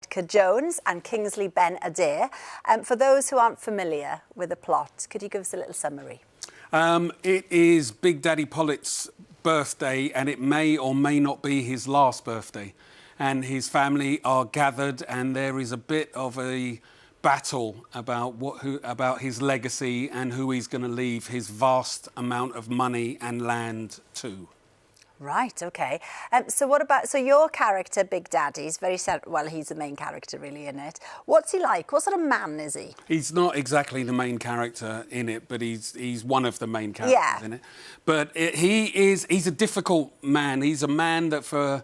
Edgar Jones and Kingsley Ben-Adair. For those who aren't familiar with the plot, could you give us a little summary? It is Big Daddy Pollitt's birthday, and it may or may not be his last birthday. And his family are gathered, and there is a bit of a battle about his legacy and who he's going to leave his vast amount of money and land to. Right, OK. So your character, Big Daddy, is very well, he's the main character, really, in it. What's he like? What sort of man is he? He's not exactly the main character in it, but he's one of the main characters in it. But he's a difficult man. He's a man that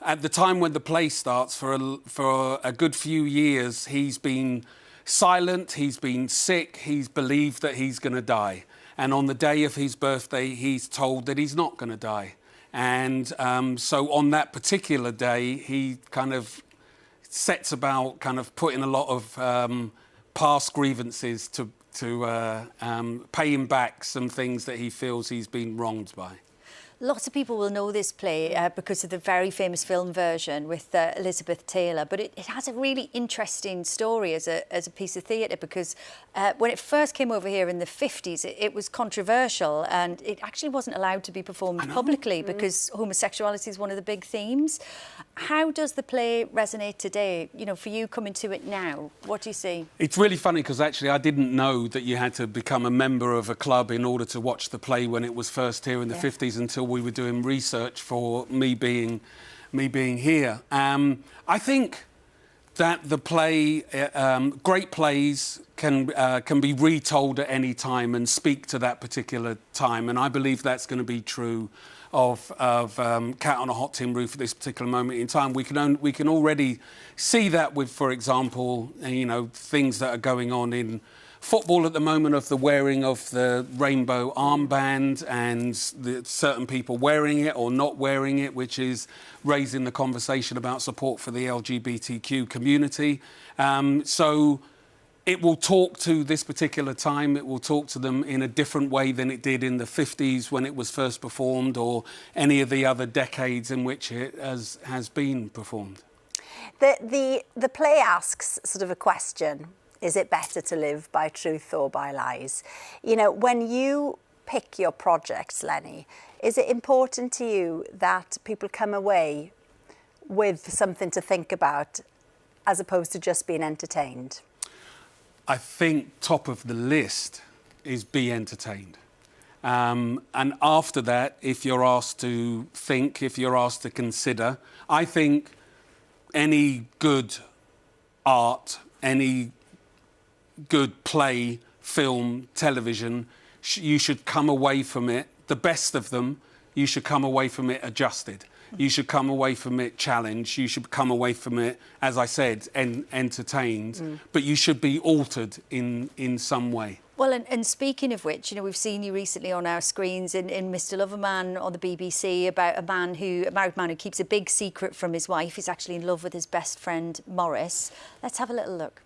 at the time when the play starts, for a good few years, he's been silent, he's been sick, he's believed that he's going to die. And on the day of his birthday, he's told that he's not going to die. And so on that particular day, he kind of sets about kind of putting a lot of past grievances to pay him back some things that he feels he's been wronged by. Lots of people will know this play because of the very famous film version with Elizabeth Taylor, but it has a really interesting story as a piece of theatre, because when it first came over here in the 50s, it was controversial, and it actually wasn't allowed to be performed publicly because homosexuality is one of the big themes. How does the play resonate today? You know, for you coming to it now, what do you see? It's really funny because actually I didn't know that you had to become a member of a club in order to watch the play when it was first here in the 50s, until we were doing research for me being here. I think that the play, great plays can be retold at any time and speak to that particular time, and I believe that's going to be true of Cat on a Hot Tin Roof at this particular moment in time. We can already see that with, for example, you know, things that are going on in football at the moment, of the wearing of the rainbow armband and certain people wearing it or not wearing it, which is raising the conversation about support for the LGBTQ community. So it will talk to this particular time. It will talk to them in a different way than it did in the 50s when it was first performed, or any of the other decades in which it has been performed. The play asks sort of a question. Is it better to live by truth or by lies? You know, when you pick your projects, Lennie, is it important to you that people come away with something to think about as opposed to just being entertained? I think top of the list is be entertained. And after that, if you're asked to think, if you're asked to consider, I think any good art, any good play, film, television, you should come away from it, the best of them, you should come away from it adjusted. You should come away from it challenged. You should come away from it, as I said, entertained. But you should be altered in some way. Well, and speaking of which, you know, we've seen you recently on our screens in Mr. Loverman on the BBC about a married man who keeps a big secret from his wife. He's actually in love with his best friend, Morris. Let's have a little look.